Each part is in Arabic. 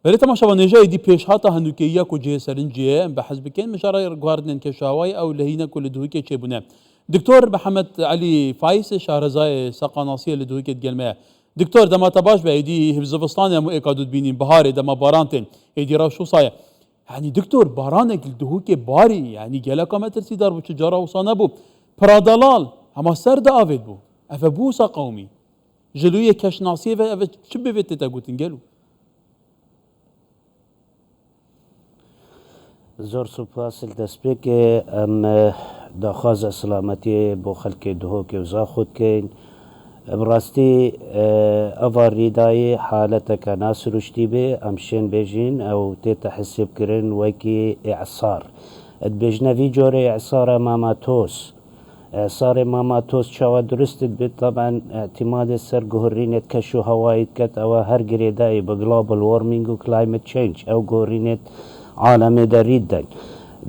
ولی تماشا نجای دی پیش هاتا هنوکییا کو جه سرنجیه بحسب کن مشاره گواردن کشاوای او لهینا کل دهوی که چه بونه دکتور محمد علی فايس شهرزای سقاناسی لدهوی که گلمه دکتور دما تباش به ایدی هفزبستان مو اکادود بینیم بهار دما بارانتن ایدی را شو صایه يعني دكتور بارانك الدهوك باري يعني جالا كما ترسي دار بوش جارا وصانا بو برادلال هما سرد آفيد بو افا بوسا قومي جلوية كش ناصية افا شبه فيت تتاقوتن جالو زور سپاس دسپیک ام داخواز سلامتی بو خلق دهوك وزا خود کن براستی اوار ریدای حالتك ناس رشتی به امشین بیجین او تیتا حسب کرن وکی اعصار ادبیجنا وی جور اعصار ماماتوس اعصار ماماتوس چاوا درست بید طبعا اعتماد سر گهرینت کشو هوایت کت او هر گریدای بگلوبال وارمینگ و کلایمت چینج او گهرینت عالم دریدن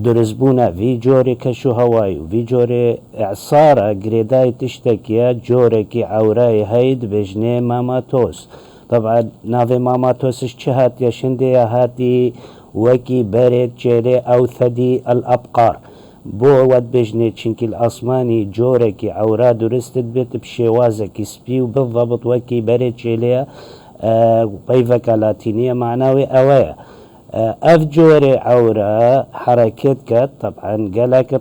درزبونا وی جوری کشو هوای وی جوری اعصار گریدای تشتکیه جوری که عورای هید بجنه ماماتوس طبعا ناوی ماماتوسش چه هاتی شنده هاتی وکی برد جره او ثدی الابقار بو ود بجنه چنکی الاسمانی جوری که عورا درستد بیت بشوازه که سپی و بالضبط وکی برد جره بيفك لاتينية معناوي أوية أفجور عورة حركت كت طبعا قالك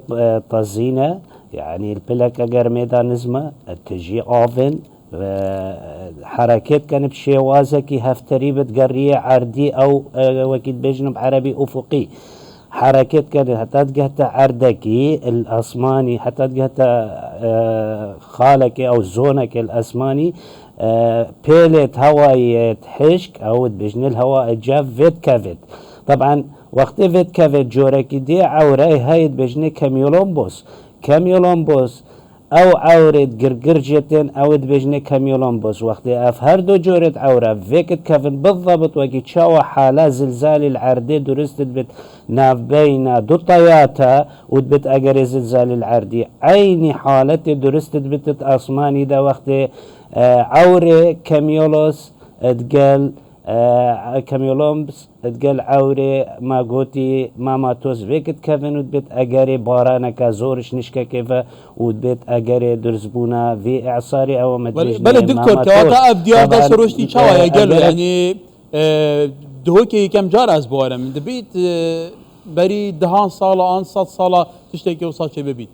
طزينة يعني البلك أجر ميدانزمة تجي أوفن حركت كان بشيوازة كي هفتري بتقرية عردي أو وكيد بجنب عربي أفقي حركت كان حتى تقهت عردكي الأسماني حتى تقهت خالك أو زونك الأسماني بيلت هواي حشك أو بجن الهواء جاف فيت كافيت طبعا وقت فيت كافيت جوركي دي عوراي هايد بجن كاميولومبوس او عورة قرقرجتين او بجن كاميولومبوس وقت افهر دو جورة عورة فيكت كافن بالضبط وكي تشاوى حالة زلزال العردي درست بت ناف بين دو طياتا ودبت اقر زلزال العردي عيني حالة درست بت اسماني دا وقت عورة كاميولوس اتقال كاميولومبس اتقال عورة ما قوتي ماماتوس فيكت كافن ودبت اقاري بارانكا زورش نشكا كيفا ودبت اقاري درزبونا في اعصاري او مدرجني بله دكتور كواتا اف ديار دا سروشتي چاوا قالوا يعني دهوكي كم جار از بوارم دبيت بري دهان سالا آن 100 سالا تشتكي وصا چه ببيت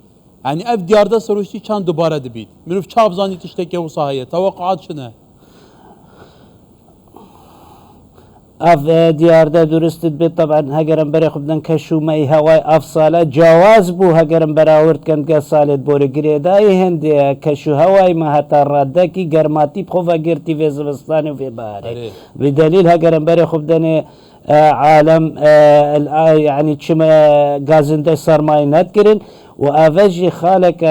يعني اف ديار دا سروشتي چند دوباره دبيت منوف چاب زاني تشتكي وصا هي توقعات شنه اف ديار دا درست بيت طبعا هجرن بري خبدن كشو ماي هواي اف صالة جواز بو هجرن براورد كان كسالت بوري قريداي هندي كشو هواي ما هتا رادكي قرماتي بخوفا قرتي في زبستاني وفي باري بدليل هجرن بري خبدن عالم يعني تشما غازنده سرماينات كرين وافجي خالك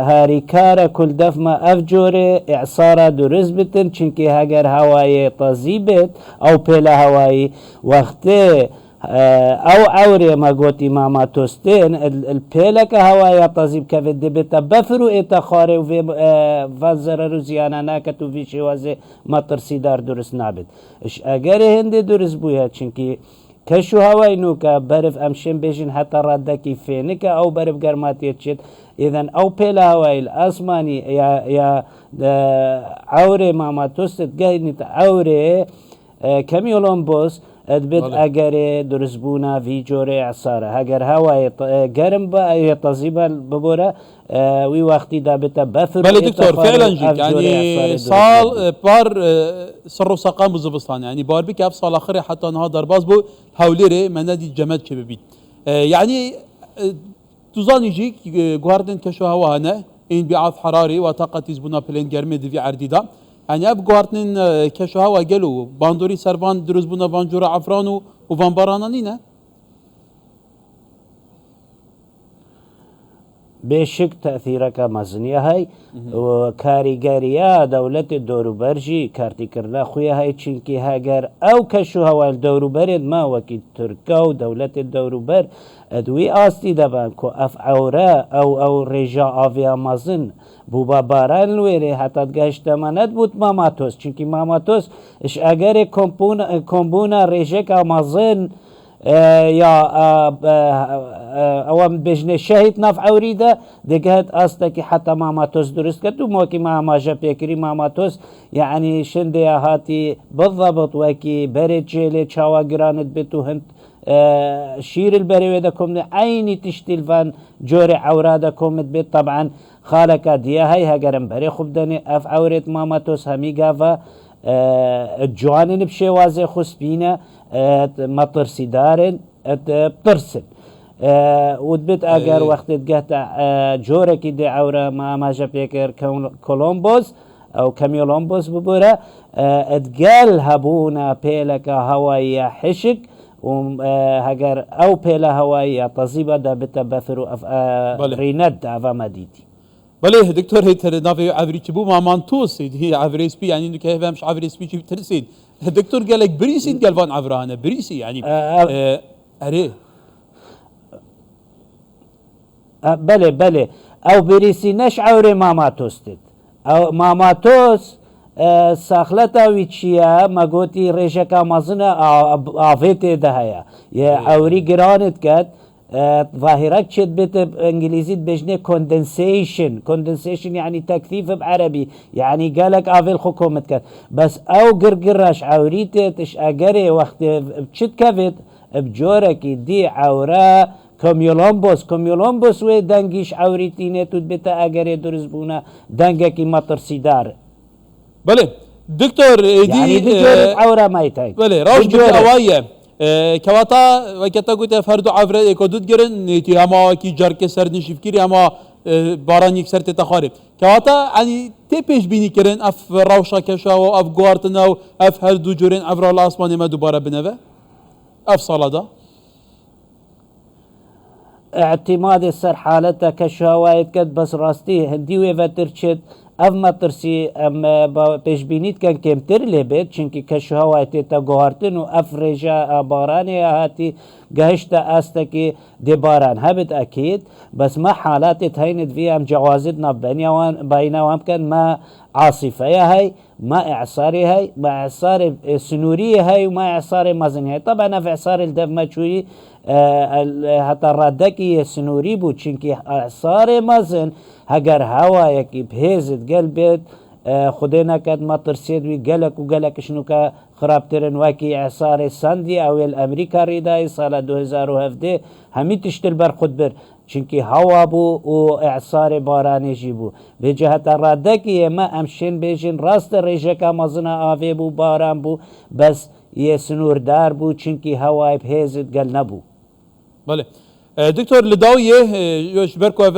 هاريكارا كل دفما افجوري اعصارا درزبتن چنكي هاگر هواي طزيبت او بلا هواي وقتي او عوري ما قوتي ماما توستين البيلك هواي طزيب كفد دبتا بفرو اتا خاري وفي فانزر روزيانا ناكتو في شوازي مطر سيدار درس نابد اش اگري هندي درس بويا چنكي كشو هواي نوكا برف امشن بيجن حتى ردكي فينكا او برف قرماتي تشد اذن او بيلا هواي الاسماني يا عوري ماما توستت قاينت عوري كاميولومبوس ادبت اگري درزبونا في جوري عصارة هاگر هواي قرم با يطزيبا ببورا وي وقتي دابتا بفر بله دكتور فعلا جيك يعني صال بار سر سقام بزبستان يعني بار بك اف صال اخر حتى انها درباز بو هوليري منادي جمال شبابيت يعني تظاني جيك جواردن كشو هوا هنا انبعاث حراري وطاقة يزبونا بلين جرمي دي في عرديدا يعني اب جواردن كشو هوا قالوا باندوري سرفان درزبونا فانجورا عفرانو وفان بارانانينا بشك تأثيرك مزنية هاي وكاريجاريا دولة الدوروبرجي كارتي كرنا خويا هاي تشينكي هاجر أو كشو هوا الدوروبرد ما وكي تركا ودولة الدوروبر ادوي آستي دبان كو اف عورا او رجا آفيا مزن بوبا باران الويري حتى تقاشت ماند بود ماماتوس چونكي ماماتوس اش اگر كومبونا رجاك مزن يا اوام بجنه شهيد ناف عوريده دقهت استكي حتى ماماتوس درست كتو موكي ما جا بيكري ماماتوس يعني شندي هاتي بالضبط وكي بريد جيلي چاوا گراند بتو هنت شير البريوه دا كومد عيني تشتيل فان جوري عورا دا كومد بيت طبعا خالك ديا هاي هاگرم بري خوب داني اف عورت ماماتوس همي غافا الجوانين بشي وازي خسبينه مطرسي دارن بترسن ودبت اگر وقت تقهت جوركي دي عورا ما جا بيكر كولومبوس او كاميولومبوس ببورا اتقال هبونا بيلك هوايا حشك هاگر او بيلا هوايا تزيبا دا بتبثرو ريند افا مديتي بله دكتور هيتر نافي عفري تبو ما مانتوس هي عفري سبي يعني انه كيف مش عفري سبي ترسيد دكتور قال لك بريسيد قال فان عفرانه بريسي يعني اري بله او بريسي نش عوري ماماتوستد او ماماتوس ساخلتا ويتشيا ماغوتي ريشكا مازنا افيتي دهيا يا عوري جرانت كات ظاهرة شد بيت انجليزي بجنة كوندنسيشن يعني تكثيف بعربي يعني قالك افيل حكومة كات بس او قرقراش عوريتي تش اقري وقت بشد كفت بجوركي دي عورا كوميولومبوس وي دنگيش عوريتيني تود بيتا اقري درزبونا دنگكي مطر سيدار بله دكتور يعني دي جورة عورا مايتاي بله راش بتاوايه كواتا وكتا قلت فردو عفره ايكودود گرن نيتي اما كي جارك سرد نشفكيري اما باران يكسر تتخارب كواتا يعني تيبش بيني كرن اف روشا كشا و اف غوارتنا و اف هردو جورين عفره الاسماني ما دوباره بنوه اف صلادا اعتماد السر حالته كشوايد كد بس راستي هندي ويفترشت اف ما ترسي ام پیش بینید کن کمتر لبید چونکی کشو هوایتی تا گوهرتن و اف رجا بارانی هاتی گهشت است که دی باران هبت اكيد بس ما حالات تهيند فيها جوازتنا بينهم كان ما عاصفة هاي ما اعصاري هاي ما اعصار سنورية هاي وما اعصار مازن هاي طبعا في اعصار الدف ما شوي حتى الردكي سنوري بو چونكي اعصار مازن هگر هوایکی بهزت قلبت خدينا كد ما ترسيد وي قلق وقلق شنو كا خرابترن واكي اعصار ساندي او الامريكا ريداي سال 2017 همي تشتل بر خود بر چونكي هوا بو و اعصار باراني جيبو بجهة الردكي ما امشين بيجن راست ريجكا مزنا آفي بو باران بو بس يسنور دار بو چونكي هواي بهزت قل نبو بله دكتور لداويه يوش بركو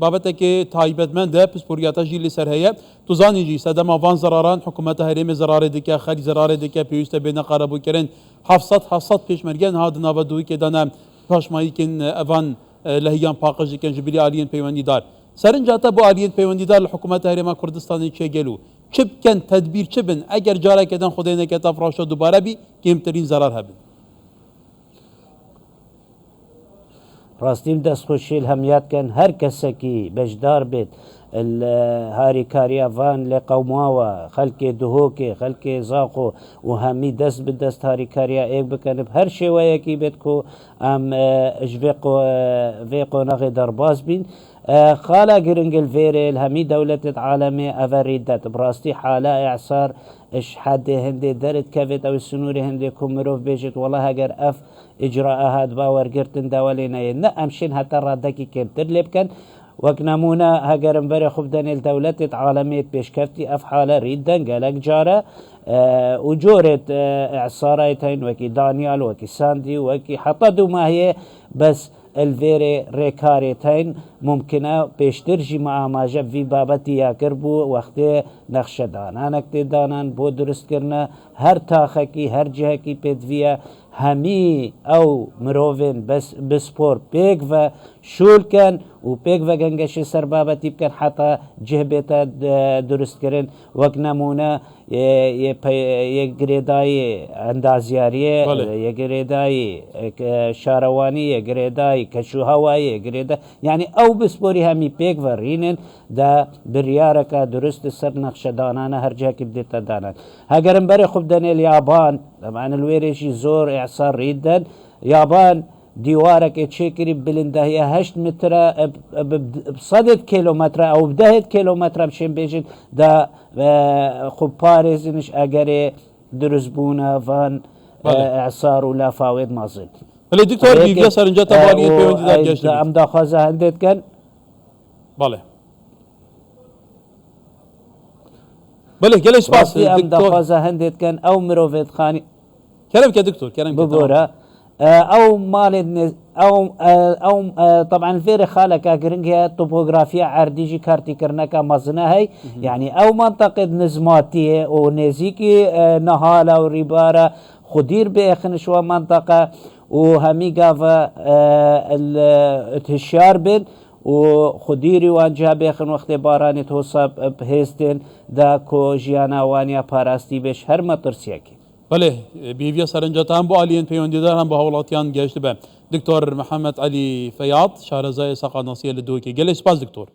بابتك تايبتمند بسبورياتا جي لسر هي تزاني جي سدما فان زراران حكومتها هرم زرار دكا خارج زرار دكا بيوست بين قربو كرن حفصت پیش مرگن هاد نابدوي که دانا پاشمایی کن اوان لهیان پاقج کن جبری آلین پیوندی دار سرنجاتا بو آلین پیوندی دار حکومت هرم کردستانی چه گلو چب کن تدبیر چبن اگر جاره کدن خدای نکتا فراشا دوباره بی کمترین ضرر هبن راستیم دست خوشیل همیات کن هر کسکی بجدار بید هاری کاریا وان لقوماوا خلق دهوک خلق زاقو و همی دست به دست هاری کاریا ایک بکنب هر شویه کی بید کو ام ویقو نغی درباز بین خالا گرنگل فيريل همي دولة عالمي افريدت براستی حالا اعصار اش حد هندي درد كفت او السنوري هندي كومروف بيجت والله هاگر اف اجراءات باور گرتن دولينا ين امشين حتى رادكي كمتر لبكن وكنمونا هاگرم بري خوب دانيل دولة عالمية بيشكفتي اف حالا ريدن قالك جارة وجورت اعصاريتين وكي دانيال وكي ساندي وكي حطدو ما هي بس الفيري ريكاريتين ممكنه بيشترجي مع ما جاب في بابتي يا كربو وقت نقش دانان اكتي دانان بو درست کرنا هر تاخكي هر جهكي بيد فيها همی او مروفين بس بسپور پیک و شول کن و پیک و گنگش سربابتی بکن حتی جهبتا درست کرن وک نمونه یک گریدای اندازیاریه بله. یک گریدای شاروانی یک گریدای کشوهوایی یک گریدای یعنی او بسپوری همی پیک و رینن دا بریارك درست سر نقش دانانا هر جا که بديت دانان هاگرم بری خوب دن اليابان طبعا الويريشي زور اعصار ريدن يابان دیوارك تشكري بلنده هي 8 متر بصدد كيلومتر او ب10 كيلومتر بشين بيجن دا خوب باريزنش اگري درزبونا فان اعصار ولا فاوض مازن بله دکتۆر بیبیە سەرنجە تەواوی پەیوەندیدار گەشت ام داخوازه هندت كان بله بله گەلێ سپاس ام دکتۆر داخوازه هندت كان او مروفيت خاني کەرم کە دکتۆر کەرم ببورة او مال او طبعا الفيري خالك اقرنها طبوغرافيا عرديجي كارتي كرنكا مزنا هي يعني او منطقة نزماتية ونزيكي نهالة وريبارة خدير بيخن شوى منطقة وهمي قافا التشار بن وخديري وانجها بيخن وقت باراني توصب بهستن دا كو جيانا وانيا باراستي بش هر مطرسيكي بله بیبیە سەرنجەتان بۆ ئالیێن پەیوەندیدار هەم بە هەوڵاتیان گەشت بە دکتۆر محەممەد علی فەیاض شارەزای سەقانەسیە لە دووەکی گەلێ سپاس دکتۆر